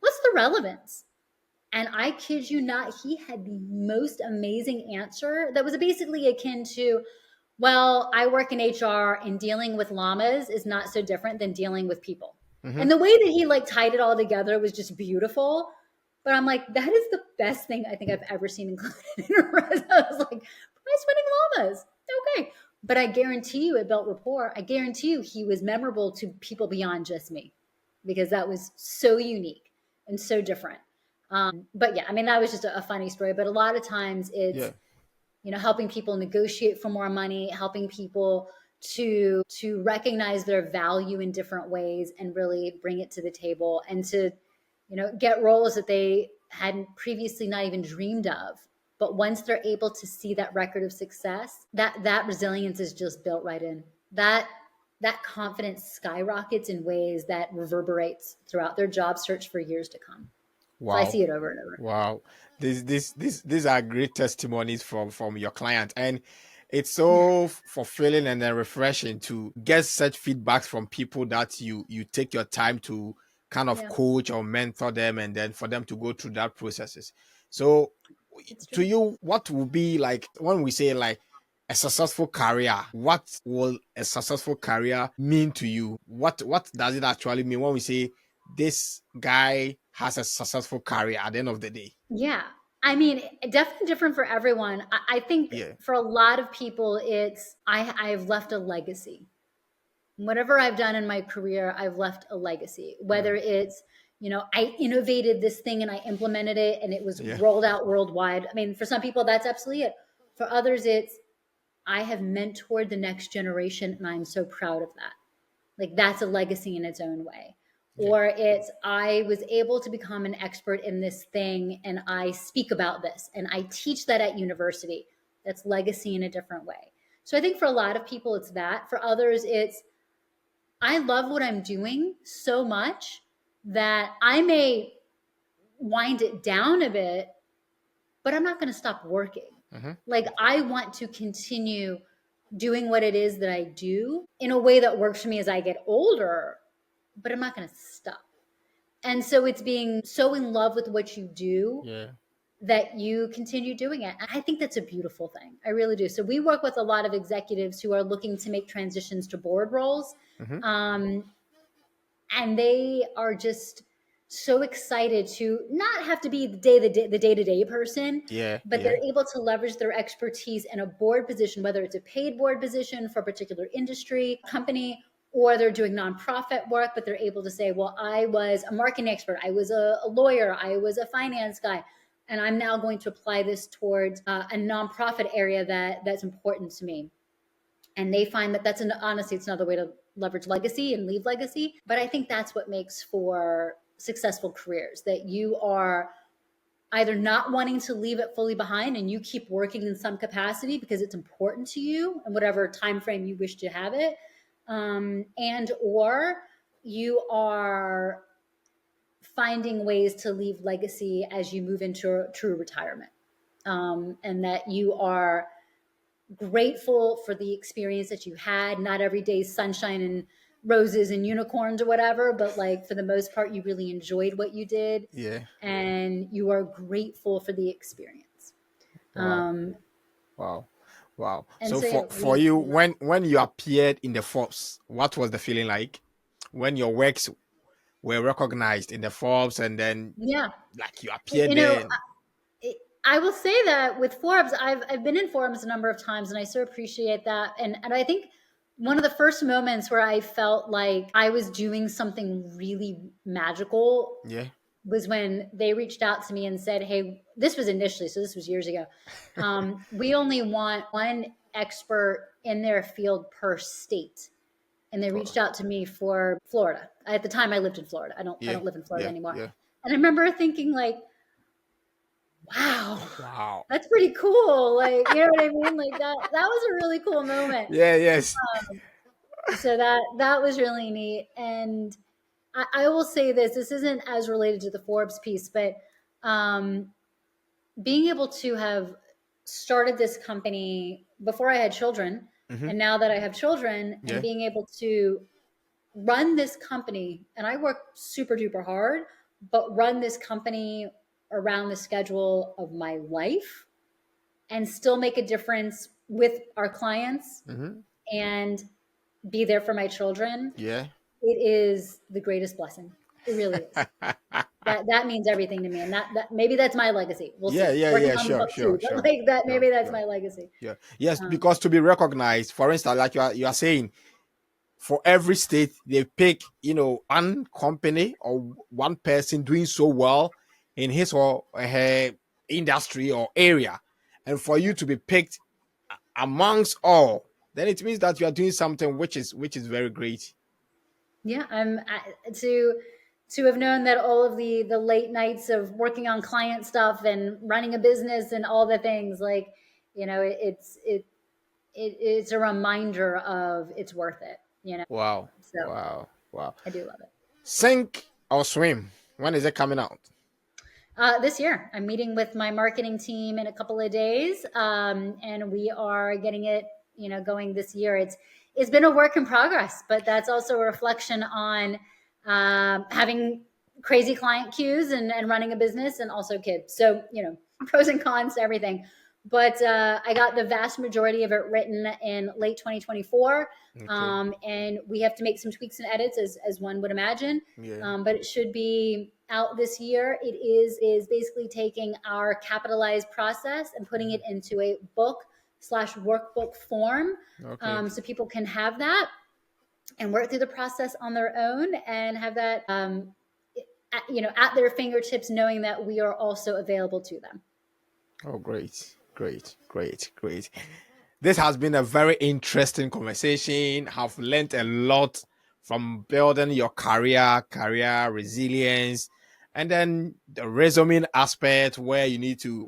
What's the relevance? And I kid you not, he had the most amazing answer that was basically akin to, well, I work in HR and dealing with llamas is not so different than dealing with people. Mm-hmm. And the way that he tied it all together was just beautiful. But I'm like, that is the best thing I think I've ever seen included in a resume. I was like, prize winning llamas. Okay. But I guarantee you it built rapport. I guarantee you he was memorable to people beyond just me because that was so unique and so different. But yeah, that was just a funny story. But a lot of times it's, helping people negotiate for more money, helping people to recognize their value in different ways and really bring it to the table and to, get roles that they hadn't previously not even dreamed of. But once they're able to see that record of success, that resilience is just built right in. That confidence skyrockets in ways that reverberates throughout their job search for years to come. Wow. So I see it over and over. Wow. These are great testimonies from your client. And it's so fulfilling and then refreshing to get such feedbacks from people that you take your time to kind of coach or mentor them, and then for them to go through that processes. So to you, what will be like when we say like a successful career? What will a successful career mean to you? What does it actually mean when we say this guy has a successful career at the end of the day? Yeah. Definitely different for everyone. I think for a lot of people, it's I've left a legacy. Whatever I've done in my career, I've left a legacy. Whether it's, I innovated this thing and I implemented it and it was rolled out worldwide. For some people, that's absolutely it. For others, it's I have mentored the next generation and I'm so proud of that. Like that's a legacy in its own way. Yeah. Or it's, I was able to become an expert in this thing and I speak about this and I teach that at university. That's legacy in a different way. So I think for a lot of people, it's that. For others, it's, I love what I'm doing so much that I may wind it down a bit, but I'm not going to stop working. Mm-hmm. Like I want to continue doing what it is that I do in a way that works for me as I get older, but I'm not going to stop. And so it's being so in love with what you do Yeah. that you continue doing it. I think that's a beautiful thing. I really do. So we work with a lot of executives who are looking to make transitions to board roles. Mm-hmm. And they are just so excited to not have to be the day-to-day person, Yeah. but Yeah. they're able to leverage their expertise in a board position, whether it's a paid board position for a particular industry, company, or they're doing nonprofit work, but they're able to say, well, I was a marketing expert, I was a lawyer, I was a finance guy, and I'm now going to apply this towards a nonprofit area that's important to me. And they find that that's honestly, it's another way to leverage legacy and leave legacy. But I think that's what makes for successful careers, that you are either not wanting to leave it fully behind and you keep working in some capacity because it's important to you and whatever time frame you wish to have it, and or you are finding ways to leave legacy as you move into true retirement, and that you are grateful for the experience that you had. Not every day sunshine and roses and unicorns or whatever, but like for the most part, you really enjoyed what you did. Yeah. And you are grateful for the experience. Wow. Wow. Wow. And So so, yeah, for you, when you appeared in the Forbes, what was the feeling like when your works were recognized in the Forbes and then yeah, like you appeared you know, there? I will say that with Forbes, I've been in Forbes a number of times and I so appreciate that. And I think one of the first moments where I felt like I was doing something really magical Yeah. was when they reached out to me and said, hey, this was initially, so this was years ago. We only want one expert in their field per state. And they reached out to me for Florida. At the time I lived in Florida. I don't Yeah. live in Florida Yeah. anymore. Yeah. And I remember thinking like, wow, Wow. that's pretty cool. Like, you know what I mean? Like that was a really cool moment. Yeah. Yes. So that was really neat. And I will say this isn't as related to the Forbes piece, but being able to have started this company before I had children, Mm-hmm. and now that I have children, and Yeah. being able to run this company, and I work super duper hard, but run this company around the schedule of my life and still make a difference with our clients Mm-hmm. and be there for my children. Yeah. It is the greatest blessing. It really is. That means everything to me, and that maybe that's my legacy. We'll Yeah. see. Yeah. Working Yeah. on the Sure. book Sure. too, but Sure. like that, Sure. maybe that's Sure. my legacy. Yeah. Yes. Because to be recognized, for instance, like you are saying, for every state they pick, one company or one person doing so well in his or her industry or area, and for you to be picked amongst all, then it means that you are doing something which is very great. Yeah, to have known that all of the late nights of working on client stuff and running a business and all the things, like, it's a reminder of it's worth it. Wow. So Wow. Wow. I do love it. Sink or swim, when is it coming out? This year, I'm meeting with my marketing team in a couple of days, and we are getting it, going this year. It's been a work in progress, but that's also a reflection on having crazy client queues and running a business, and also kids. So pros and cons to everything. But I got the vast majority of it written in late 2024, Okay. and we have to make some tweaks and edits, as one would imagine. Yeah. But it should be out this year. It is basically taking our capitalized process and putting it into a book/workbook form, Okay. so people can have that and work through the process on their own and have that at their fingertips, knowing that we are also available to them. Oh, great. Great. Great. Great. This has been a very interesting conversation. I've learned a lot from building your career resilience, and then the resume aspect where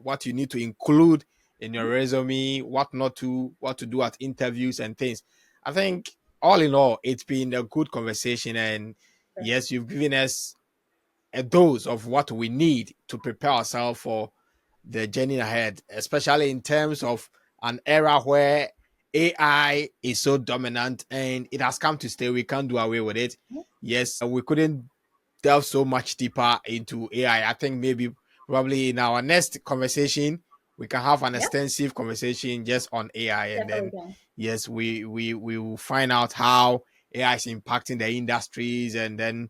what you need to include in your resume, what to do at interviews and things. I think all in all, it's been a good conversation, and yes, you've given us a dose of what we need to prepare ourselves for the journey ahead, especially in terms of an era where AI is so dominant and it has come to stay. We can't do away with it. Yes, we couldn't delve so much deeper into AI. I think maybe probably in our next conversation, we can have an Yep, extensive conversation just on AI, and definitely then can. yes, we will find out how AI is impacting the industries, and then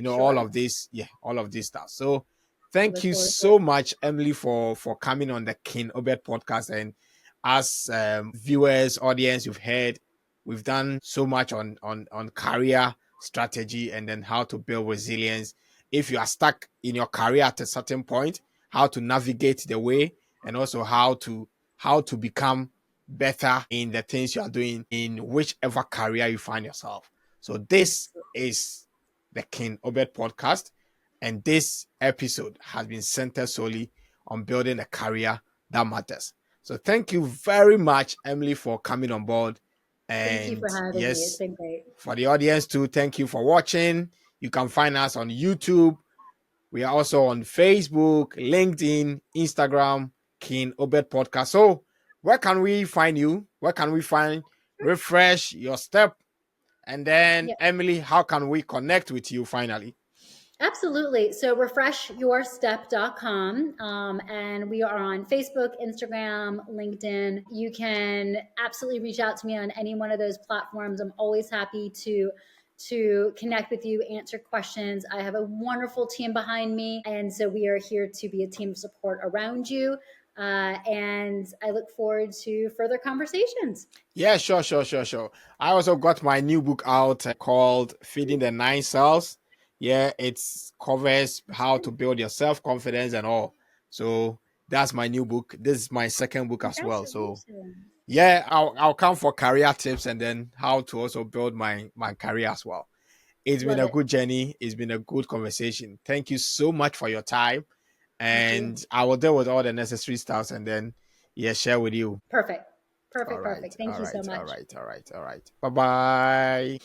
all Sure. of this, yeah, all of this stuff. So thank Look you forward to it. so much, Emily, for coming on the King Obed podcast. And as viewers, audience, you've heard we've done so much on career strategy and then how to build resilience. If you are stuck in your career at a certain point, how to navigate the way, and also how to become better in the things you are doing in whichever career you find yourself. So this Absolutely. is the King Obed podcast, and this episode has been centered solely on building a career that matters. So thank you very much, Emily, for coming on board. Thank you And for having me. It's yes, been great. for the audience too, thank you for watching. You can find us on YouTube. We are also on Facebook, LinkedIn, Instagram, King Obed Podcast. So where can we find you? Where can we find Refresh Your Step? And then, Yeah, Emily, how can we connect with you finally? absolutely. So refreshyourstep.com. And we are on Facebook, Instagram, LinkedIn. You can absolutely reach out to me on any one of those platforms. I'm always happy to connect with you, answer questions. I have a wonderful team behind me. And so we are here to be a team of support around you. And I look forward to further conversations. Yeah, sure. I also got my new book out called Feeding the Nine Cells. Yeah, it covers how to build your self confidence and all. So that's my new book. This is my second book as well. So Congratulations. yeah, I'll come for career tips and then how to also build my career as well. It's been Love a it. good journey. It's been a good conversation. Thank you so much for your time. Thank you. And I will deal with all the necessary stuff and then yeah, share with you. Perfect. All Perfect. right. Perfect. Thank All you so right. All much. right. All right. All right. Bye bye.